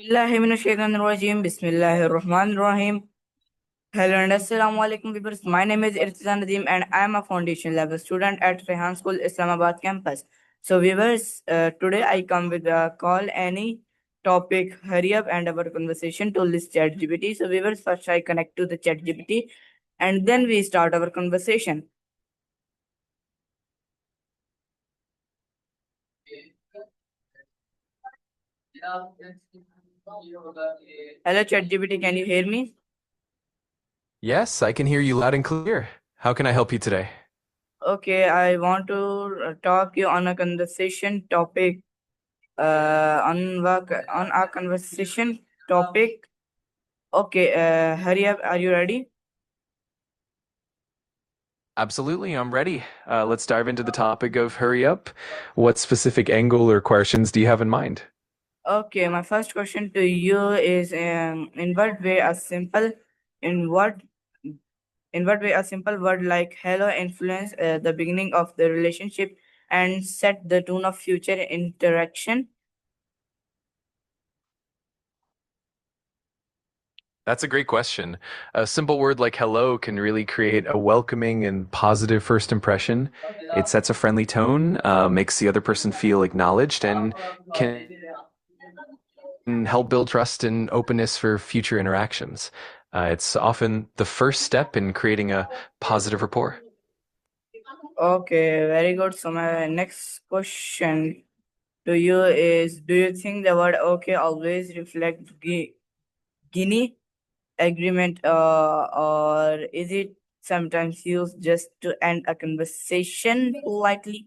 बिल्लाहि मिनश शैतानिर रजीम बिस्मिल्लाहिर रहमानिर रहीम. Hello and assalamu alaikum viewers. My name is Irtizan Nadeem and I am a foundation level student at Rehan School Islamabad campus. So viewers, today I come with a call any topic, hurry up and our conversation to this ChatGPT. So viewers, first I connect to the ChatGPT and then we start our conversation. Hello ChatGPT, can you hear me? Yes, I can hear you loud and clear. How can I help you today? Okay, I want to talk you on a conversation topic on our conversation topic. Okay, hurry up. Are you ready? Absolutely, I'm ready. Let's dive into the topic of hurry up. What specific angle or questions do you have in mind? Okay, my first question to you is in what way a simple in what in what way a simple word like hello influence the beginning of the relationship and set the tone of future interaction? That's a great question. A simple word like hello can really create a welcoming and positive first impression. It sets a friendly tone, makes the other person feel acknowledged, and can help build trust and openness for future interactions. It's often the first step in creating a positive rapport. Okay, very good. So my next question to you is: do you think the word okay always reflect Guinea agreement, or is it sometimes used just to end a conversation politely?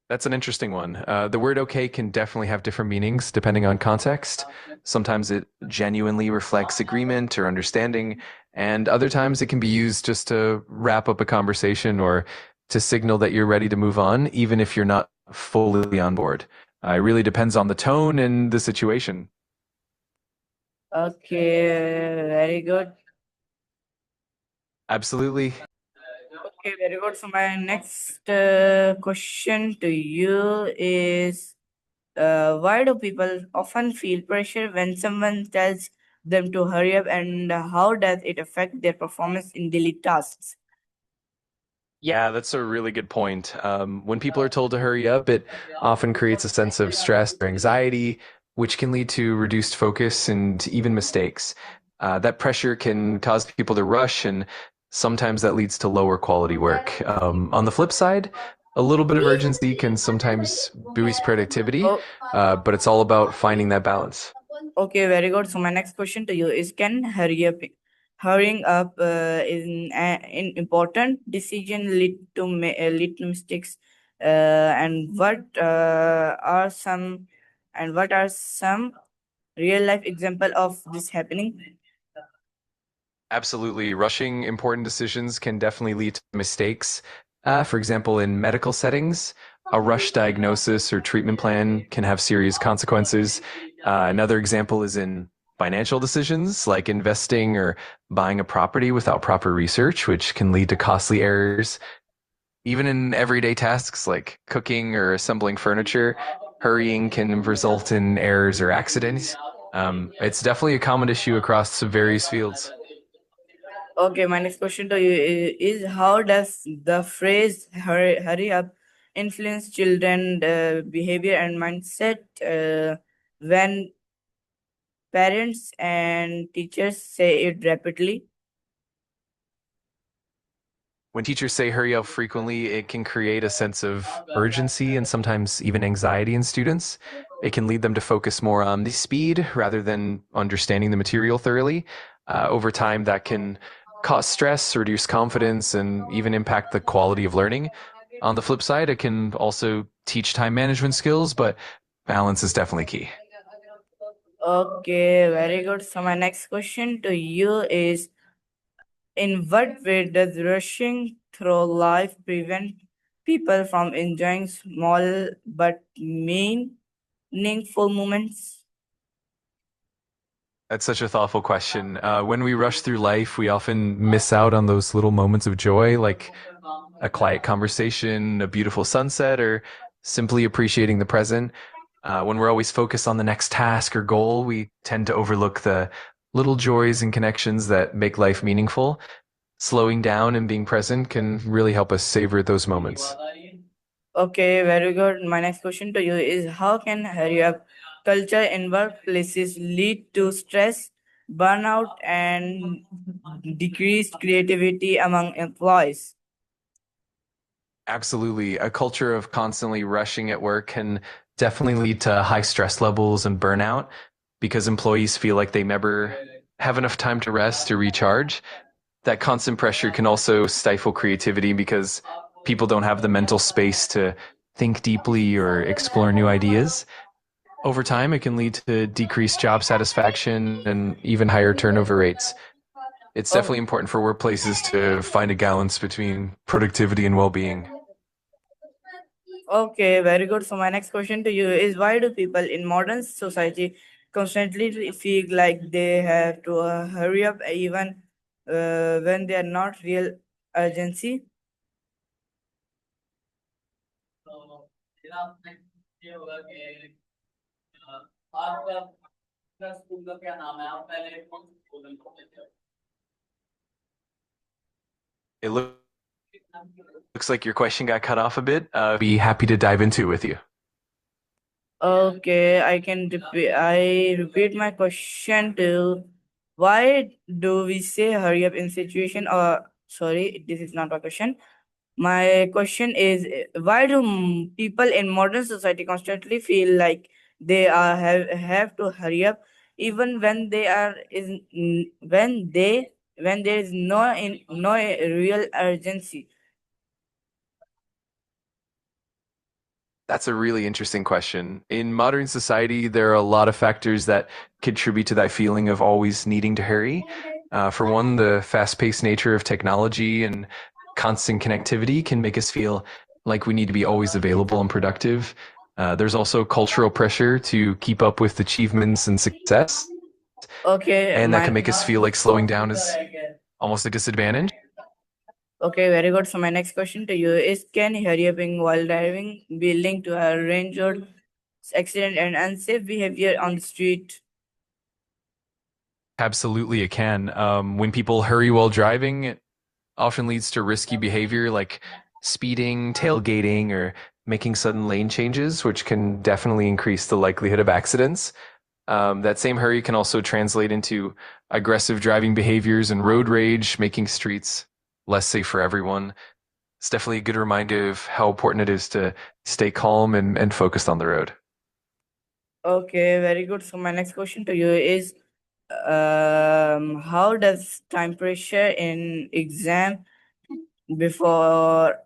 That's an interesting one. The word okay can definitely have different meanings depending on context. Sometimes it genuinely reflects agreement or understanding, and other times it can be used just to wrap up a conversation or to signal that you're ready to move on, even if you're not fully on board. It really depends on the tone and the situation. Okay, very good. Absolutely. Okay, very good. So my next question to you is, why do people often feel pressure when someone tells them to hurry up, and how does it affect their performance in daily tasks? Yeah, that's a really good point. When people are told to hurry up, it often creates a sense of stress or anxiety, which can lead to reduced focus and even mistakes. That pressure can cause people to rush, and sometimes that leads to lower quality work. On the flip side, a little bit of urgency can sometimes boost productivity, Oh, but it's all about finding that balance. okay, very good. So my next question to you is: can hurrying up in important decision lead to mistakes? And what are some real life example of this happening? Absolutely. Rushing important decisions can definitely lead to mistakes. For example, in medical settings, a rush diagnosis or treatment plan can have serious consequences. Another example is in financial decisions, like investing or buying a property without proper research, which can lead to costly errors. Even in everyday tasks like cooking or assembling furniture, hurrying can result in errors or accidents. It's definitely a common issue across various fields. Okay, my next question to you is how does the phrase hurry up influence children behavior and mindset when parents and teachers say it rapidly? When teachers say hurry up frequently, it can create a sense of urgency and sometimes even anxiety in students. It can lead them to focus more on the speed rather than understanding the material thoroughly. Over time, that can cause stress, reduce confidence, and even impact the quality of learning. On the flip side, it can also teach time management skills, but balance is definitely key. Okay, very good. So my next question to you is, in what way does rushing through life prevent people from enjoying small but meaningful moments? That's such a thoughtful question. When we rush through life, we often miss out on those little moments of joy, like a quiet conversation, a beautiful sunset, or simply appreciating the present. When we're always focused on the next task or goal, we tend to overlook the little joys and connections that make life meaningful. Slowing down and being present can really help us savor those moments. Okay, very good. My next question to you is how can hurry up culture in workplaces lead to stress, burnout, and decreased creativity among employees? Absolutely. A culture of constantly rushing at work can definitely lead to high stress levels and burnout because employees feel like they never have enough time to rest or recharge. That constant pressure can also stifle creativity because people don't have the mental space to think deeply or explore new ideas. Over time, it can lead to decreased job satisfaction and even higher turnover rates. It's Oh, definitely important for workplaces to find a balance between productivity and well-being. okay, very good. So my next question to you is why do people in modern society constantly feel like they have to hurry up even when they are not real urgency? It looks like your question got cut off a bit. Be happy to dive into it with you. Okay, I can repeat. I repeat my question to why do we say hurry up in situation or sorry, this is not a question. My question is why do people in modern society constantly feel like they are have to hurry up even when they are is when there is no real urgency. That's a really interesting question. In modern society, there are a lot of factors that contribute to that feeling of always needing to hurry. For one, the fast-paced nature of technology and constant connectivity can make us feel like we need to be always available and productive. There's also cultural pressure to keep up with achievements and success, Okay, and that my can make us feel like slowing down is almost a disadvantage. Okay, very good. So my next question to you is can hurry upping while driving be linked to a range road accident and unsafe behavior on the street? Absolutely, it can. When people hurry while driving, it often leads to risky behavior like speeding, tailgating, or making sudden lane changes, which can definitely increase the likelihood of accidents. That same hurry can also translate into aggressive driving behaviors and road rage, making streets less safe for everyone. It's definitely a good reminder of how important it is to stay calm and focused on the road. Okay, very good. So my next question to you is how does time pressure in before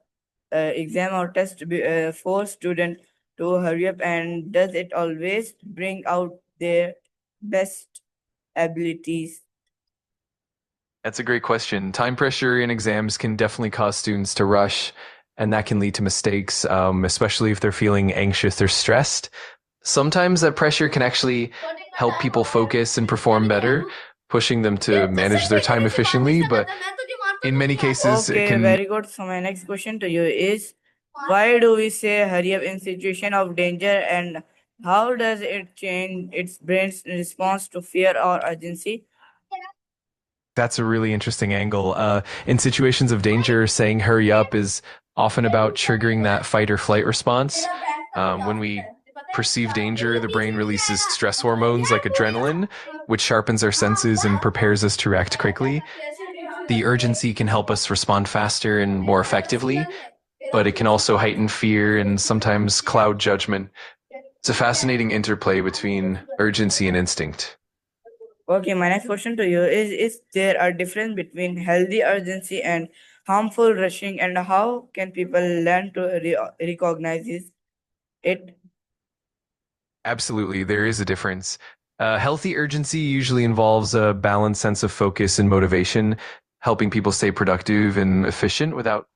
exam or test force student to hurry up and does it always bring out their best abilities? That's a great question. Time pressure in exams can definitely cause students to rush, and that can lead to mistakes, especially if they're feeling anxious or stressed. Sometimes that pressure can actually help people focus and perform better, pushing them to manage their time efficiently. But in many cases, it Okay, can very good. So my next question to you is why do we say hurry up in situation of danger and how does it change its brain's response to fear or urgency? That's a really interesting angle. In situations of danger, saying hurry up is often about triggering that fight or flight response. When we perceive danger, the brain releases stress hormones like adrenaline, which sharpens our senses and prepares us to react quickly. The urgency can help us respond faster and more effectively, but it can also heighten fear and sometimes cloud judgment. It's a fascinating interplay between urgency and instinct. Okay, my next question to you is there a difference between healthy urgency and harmful rushing and how can people learn to recognize it? Absolutely, there is a difference. Healthy urgency usually involves a balanced sense of focus and motivation, helping people stay productive and efficient without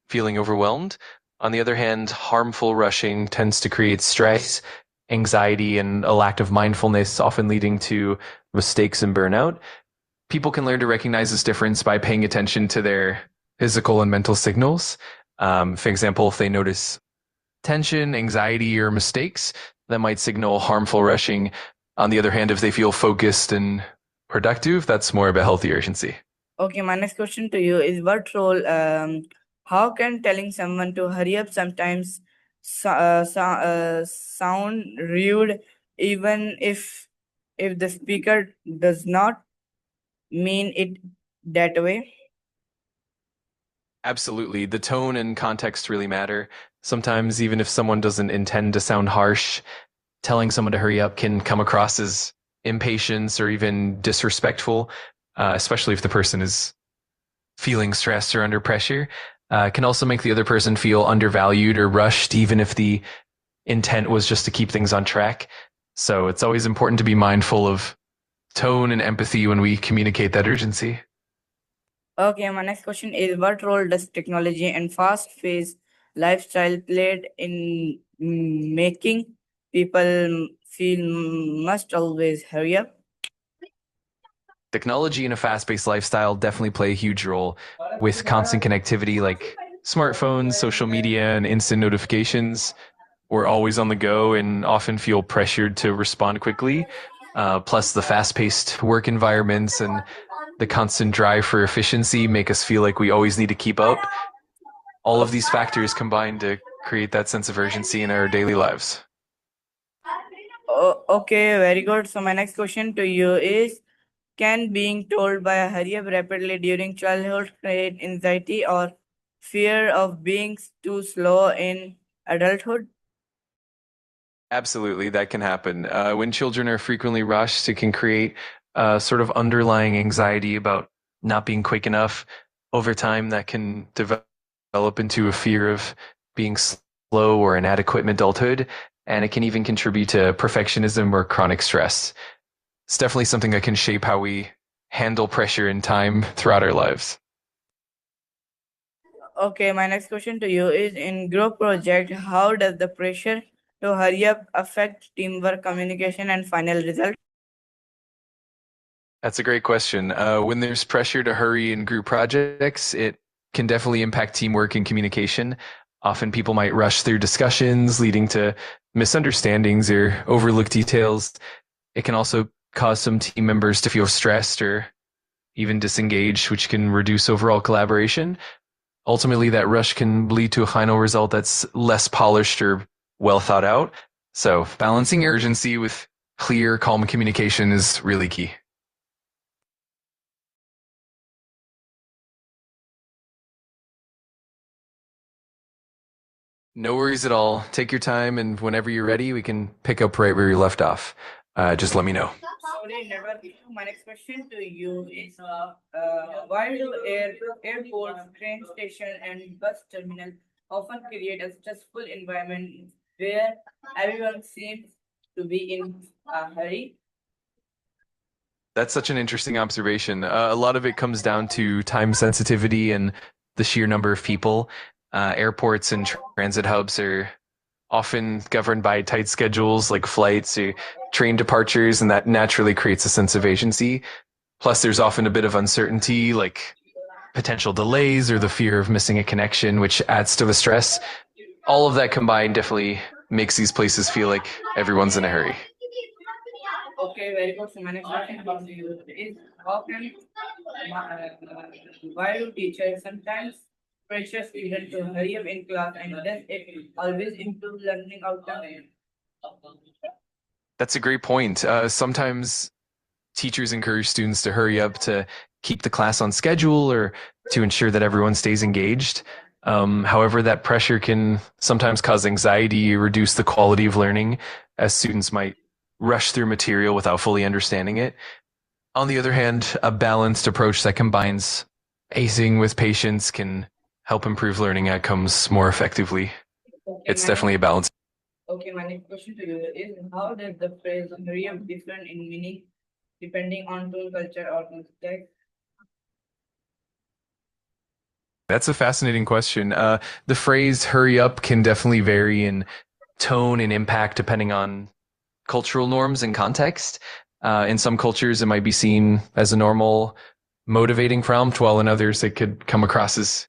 feeling overwhelmed. On the other hand, harmful rushing tends to create stress, anxiety, and a lack of mindfulness, often leading to mistakes and burnout. People can learn to recognize this difference by paying attention to their physical and mental signals. For example, if they notice tension, anxiety, or mistakes, that might signal harmful rushing. On the other hand, if they feel focused and productive, that's more of a healthy urgency. Okay, my next question to you is what role, how can telling someone to hurry up sometimes sound rude, even if the speaker does not mean it that way? Absolutely. The tone and context really matter. Sometimes, even if someone doesn't intend to sound harsh, telling someone to hurry up can come across as impatience or even disrespectful, especially if the person is feeling stressed or under pressure. It can also make the other person feel undervalued or rushed, even if the intent was just to keep things on track. So it's always important to be mindful of tone and empathy when we communicate that urgency. Okay, my next question is what role does technology and fast-paced lifestyle played in making people feel must always hurry up? Technology and a fast-paced lifestyle definitely play a huge role with constant connectivity like smartphones, social media, and instant notifications. We're always on the go and often feel pressured to respond quickly. Plus, the fast-paced work environments and the constant drive for efficiency make us feel like we always need to keep up. All of these factors combine to create that sense of urgency in our daily lives. Oh, okay, very good. So my next question to you is can being told by a hurry up rapidly during childhood create anxiety or fear of being too slow in adulthood? Absolutely, that can happen. When children are frequently rushed, it can create a sort of underlying anxiety about not being quick enough. Over time, that can develop into a fear of being slow or inadequate in adulthood, and it can even contribute to perfectionism or chronic stress. It's definitely something that can shape how we handle pressure and time throughout our lives. Okay, my next question to you is in group project, how does the pressure to hurry up affect teamwork, communication, and final result? That's a great question. When there's pressure to hurry in group projects, it can definitely impact teamwork and communication. Often people might rush through discussions, leading to misunderstandings or overlook details. It can also cause some team members to feel stressed or even disengaged, which can reduce overall collaboration. Ultimately, that rush can lead to a final result that's less polished or well thought out. So, balancing urgency with clear, calm communication is really key. No worries at all. Take your time, and whenever you're ready, we can pick up right where you left off. Just let me know. Sorry, never. My next question to you is why do airports, train station, and bus terminal often create a stressful environment where everyone seems to be in a hurry? That's such an interesting observation. A lot of it comes down to time sensitivity and the sheer number of people. Airports and transit hubs are often governed by tight schedules like flights or train departures, and that naturally creates a sense of agency. Plus, there's often a bit of uncertainty, like potential delays or the fear of missing a connection, which adds to the stress. All of that combined definitely makes these places feel like everyone's in a hurry. Okay, very good. So my next question comes to you is how can why do teachers sometimes pressure students to hurry up in class and does it always improve learning outcomes? That's a great point. Sometimes teachers encourage students to hurry up to keep the class on schedule or to ensure that everyone stays engaged. However, that pressure can sometimes cause anxiety, reduce the quality of learning, as students might rush through material without fully understanding it. On the other hand, a balanced approach that combines pacing with patience can help improve learning outcomes more effectively. Okay, It's definitely a balance. my next question to you is how does the phrase hurry up differ in meaning depending on tone, culture, or context? That's a fascinating question. The phrase hurry up can definitely vary in tone and impact depending on cultural norms and context. In some cultures, it might be seen as a normal, motivating prompt, while in others, it could come across as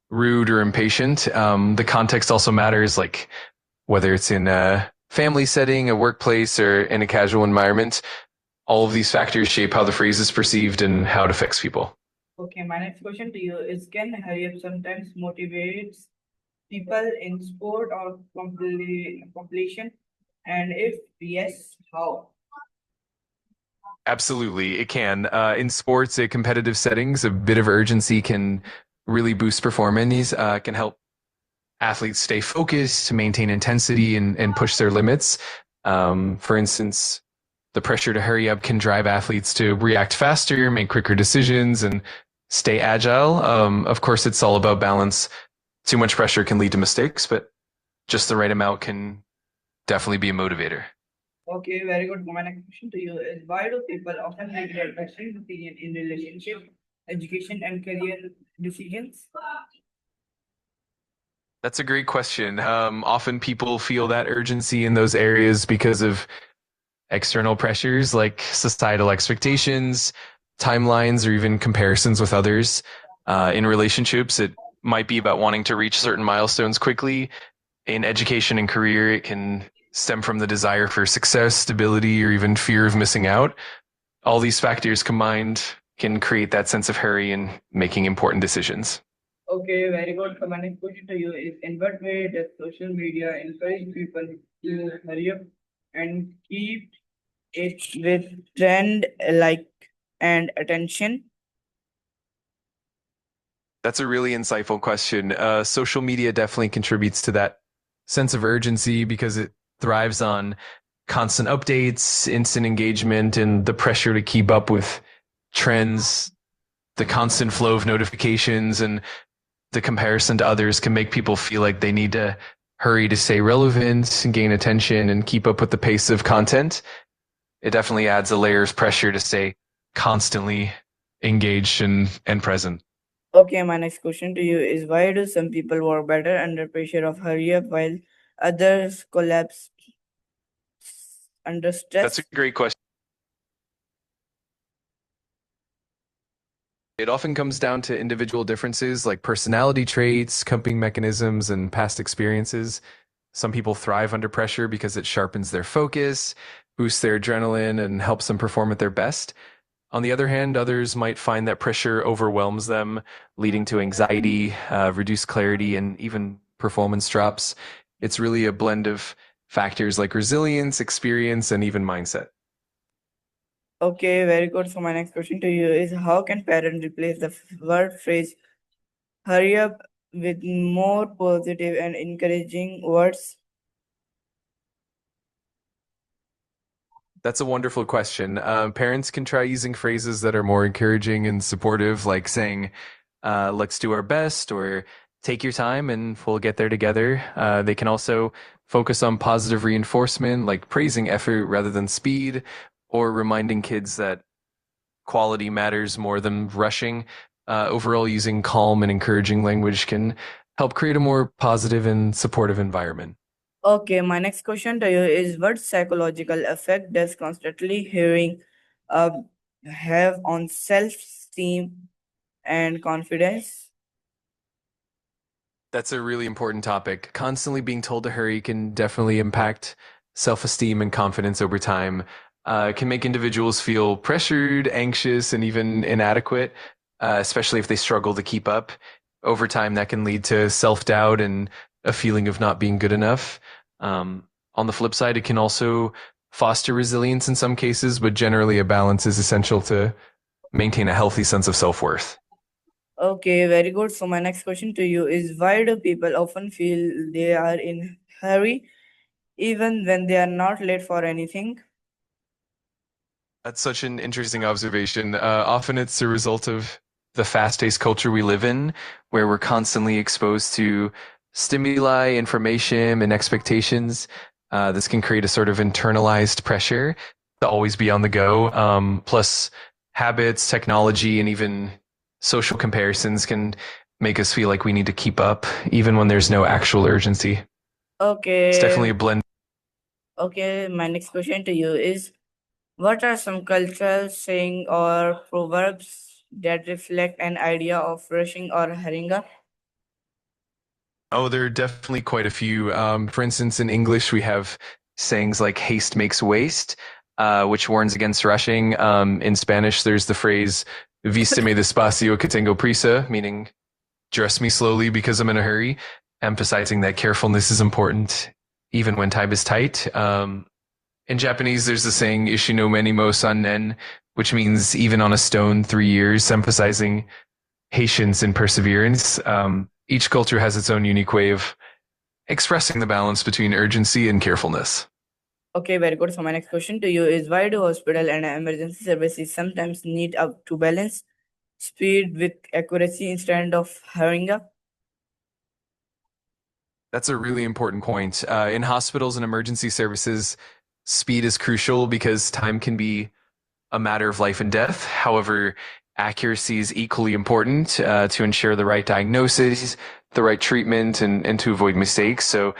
rude or impatient. The context also matters, like whether it's in a family setting, a workplace, or in a casual environment. All of these factors shape how the phrase is perceived and how it affects people. Okay, my next question to you is, can hurry up sometimes motivates people in sport or completion? And if yes, how? Absolutely, it can. In sports, at competitive settings, a bit of urgency can really boost performance. Can help athletes stay focused, to maintain intensity, and push their limits. For instance, the pressure to hurry up can drive athletes to react faster, make quicker decisions, and stay agile. Of course, it's all about balance. Too much pressure can lead to mistakes, but just the right amount can definitely be a motivator. Okay, very good. My next question to you is, why do people often regret a strong opinion in relationship, education, and career decisions? That's a great question. Often people feel that urgency in those areas because of external pressures like societal expectations, timelines, or even comparisons with others. In relationships, it might be about wanting to reach certain milestones quickly. In education and career, it can stem from the desire for success, stability, or even fear of missing out. All these factors combined can create that sense of hurry in making important decisions. Okay, very good. So my next question to you is, in what way does social media encourage people to hurry up and keep it with trend like and attention? That's a really insightful question. Social media definitely contributes to that sense of urgency because it thrives on constant updates, instant engagement, and the pressure to keep up with trends. The constant flow of notifications and the comparison to others can make people feel like they need to hurry to stay relevant and gain attention and keep up with the pace of content. It definitely adds a layer of pressure to stay constantly engaged and present. Okay, my next question to you is, why do some people work better under pressure of hurry up while others collapse under That's a stress? great question. It often comes down to individual differences like personality traits, coping mechanisms, and past experiences. Some people thrive under pressure because it sharpens their focus, boosts their adrenaline, and helps them perform at their best. On the other hand, others might find that pressure overwhelms them, leading to anxiety, reduced clarity, and even performance drops. It's really a blend of factors like resilience, experience, and even mindset. Okay, very good. So my next question to you is, how can parents replace the word phrase hurry up with more positive and encouraging words? That's a wonderful question. Parents can try using phrases that are more encouraging and supportive, like saying, let's do our best, or take your time and we'll get there together. They can also focus on positive reinforcement, like praising effort rather than speed, or reminding kids that quality matters more than rushing. Overall, using calm and encouraging language can help create a more positive and supportive environment. Okay, my next question to you is, what psychological effect does constantly hearing uh, have on self-esteem and confidence? That's a really important topic. Constantly being told to hurry can definitely impact self-esteem and confidence over time. It can make individuals feel pressured, anxious, and even inadequate, especially if they struggle to keep up. Over time, that can lead to self-doubt and a feeling of not being good enough. On the flip side, it can also foster resilience in some cases, but generally a balance is essential to maintain a healthy sense of self-worth. Okay, very good. So my next question to you is, why do people often feel they are in hurry even when they are not late for anything? That's such an interesting observation. Often it's a result of the fast-paced culture we live in, where we're constantly exposed to stimuli, information, and expectations. This can create a sort of internalized pressure to always be on the go. Plus, habits, technology, and even social comparisons can make us feel like we need to keep up, even when there's no actual urgency. It's definitely Okay, a blend. okay, my next question to you is, what are some cultural saying or proverbs that reflect an idea of rushing or hurrying up? Oh, there are definitely quite a few. For instance, in English, we have sayings like haste makes waste, which warns against rushing. In Spanish, there's the phrase vísteme despacio que tengo prisa, meaning dress me slowly because I'm in a hurry, emphasizing that carefulness is important even when time is tight. In Japanese, there's the saying ishi no meni mo sannen, which means even on a stone, 3 years, emphasizing patience and perseverance. Each culture has its own unique way of expressing the balance between urgency and carefulness. Okay, very good. So my next question to you is, why do hospital and emergency services sometimes need to balance speed with accuracy instead of hurrying up? That's a really important point. In hospitals and emergency services, speed is crucial because time can be a matter of life and death. However, accuracy is equally important to ensure the right diagnosis, the right treatment, and to avoid mistakes. So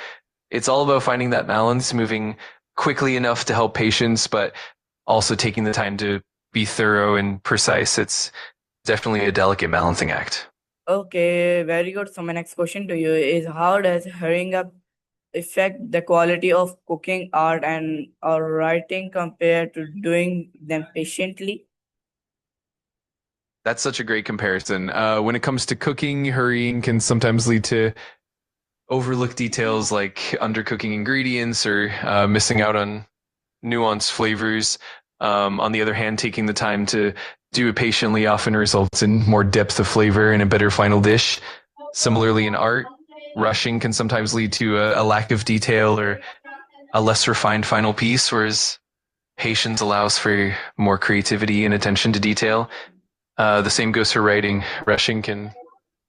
it's all about finding that balance, moving quickly enough to help patients, but also taking the time to be thorough and precise. It's definitely a delicate balancing act. Okay, very good. So my next question to you is, how does hurrying up affect the quality of cooking, art, and or writing compared to doing them patiently? That's such a great comparison. When it comes to cooking, hurrying can sometimes lead to overlooked details like undercooking ingredients or missing out on nuanced flavors. On the other hand, taking the time to do it patiently often results in more depth of flavor and a better final dish. Similarly, in art, rushing can sometimes lead to a lack of detail or a less refined final piece, whereas patience allows for more creativity and attention to detail. The same goes for writing. Rushing can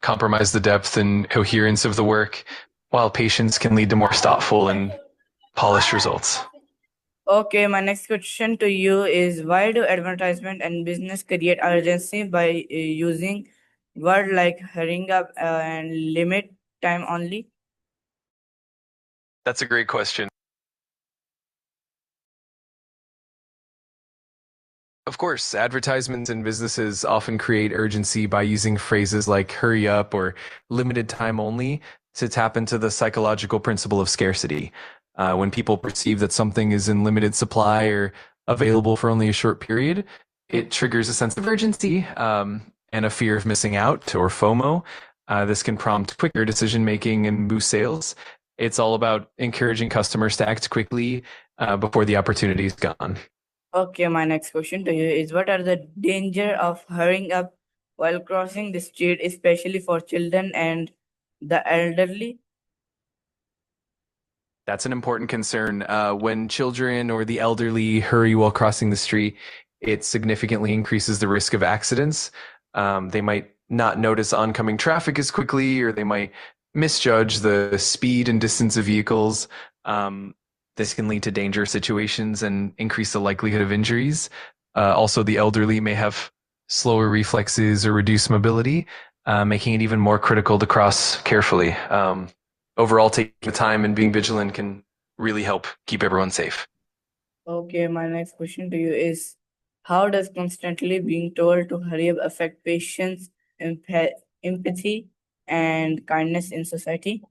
compromise the depth and coherence of the work, while patience can lead to more thoughtful and polished results. Okay, my next question to you is, why do advertisement and business create urgency by using word like hurrying up and limit time only? That's a great question. Of course, advertisements and businesses often create urgency by using phrases like hurry up or limited time only to tap into the psychological principle of scarcity. When people perceive that something is in limited supply or available for only a short period, it triggers a sense of urgency and a fear of missing out or FOMO. This can prompt quicker decision making and boost sales. It's all about encouraging customers to act quickly before the opportunity is gone. Okay, my next question to you is, what are the danger of hurrying up while crossing the street, especially for children and the elderly? That's an important concern. When children or the elderly hurry while crossing the street, it significantly increases the risk of accidents. They might not notice oncoming traffic as quickly, or they might misjudge the speed and distance of vehicles. This can lead to dangerous situations and increase the likelihood of injuries. Also, the elderly may have slower reflexes or reduced mobility, making it even more critical to cross carefully. Overall, taking the time and being vigilant can really help keep everyone safe. Okay, my next question to you is, how does constantly being told to hurry up affect patience, empathy, and kindness in society?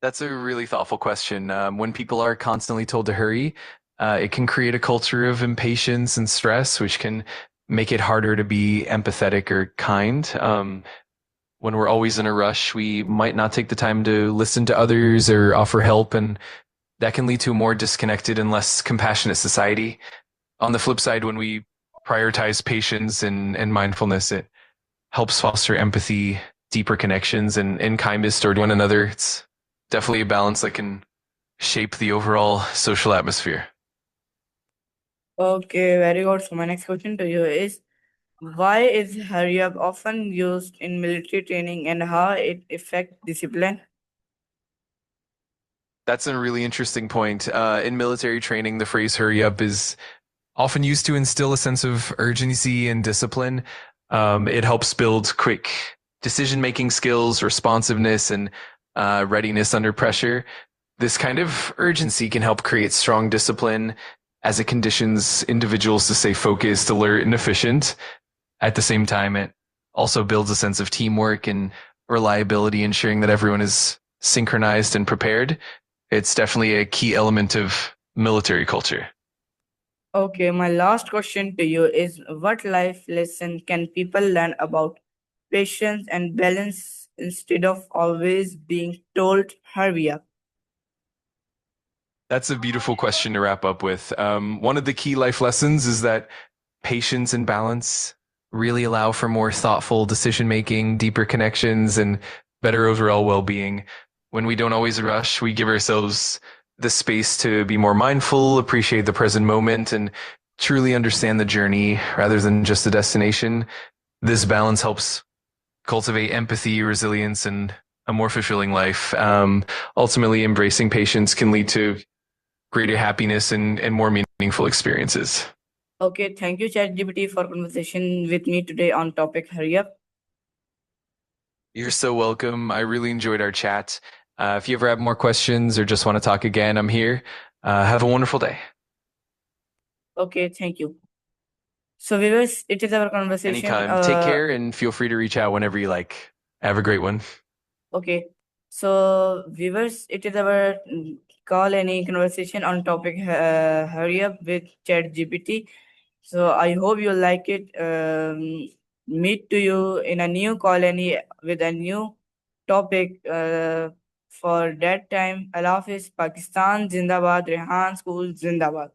That's a really thoughtful question. When people are constantly told to hurry, it can create a culture of impatience and stress, which can make it harder to be empathetic or kind. When we're always in a rush, we might not take the time to listen to others or offer help, and that can lead to a more disconnected and less compassionate society. On the flip side, when we prioritize patience and mindfulness, it helps foster empathy, deeper connections, and kindness toward one another. It's definitely a balance that can shape the overall social atmosphere. Okay, very good. So my next question to you is, why is hurry up often used in military training and how it affects discipline? That's a really interesting point. In military training, the phrase hurry up is often used to instill a sense of urgency and discipline. It helps build quick decision making skills, responsiveness, and readiness under pressure. This kind of urgency can help create strong discipline as it conditions individuals to stay focused, alert, and efficient. At the same time, it also builds a sense of teamwork and reliability, ensuring that everyone is synchronized and prepared. It's definitely a key element of military culture. Okay, my last question to you is what life lesson can people learn about patience and balance instead of always being told hurry up? That's a beautiful question to wrap up with. One of the key life lessons is that patience and balance really allow for more thoughtful decision making, deeper connections, and better overall well being. When we don't always rush, we give ourselves the space to be more mindful, appreciate the present moment, and truly understand the journey rather than just the destination. This balance helps cultivate empathy, resilience, and a more fulfilling life. Ultimately, embracing patience can lead to greater happiness and more meaningful experiences. Okay, thank you, ChatGPT, for conversation with me today on topic hurry up. You're so welcome. I really enjoyed our chat. If you ever have more questions or just want to talk again, I'm here. Have a wonderful day. Okay, thank you. So viewers, it is our conversation. Anytime. Take care and feel free to reach out whenever you like. Have a great one. Okay, so viewers, it is our call any conversation on topic hurry up with ChatGPT. So I hope you like it. Meet to you in a new colony with a new topic. For that time, Allah Hafiz, Pakistan, Zindabad, Rehan School, Zindabad.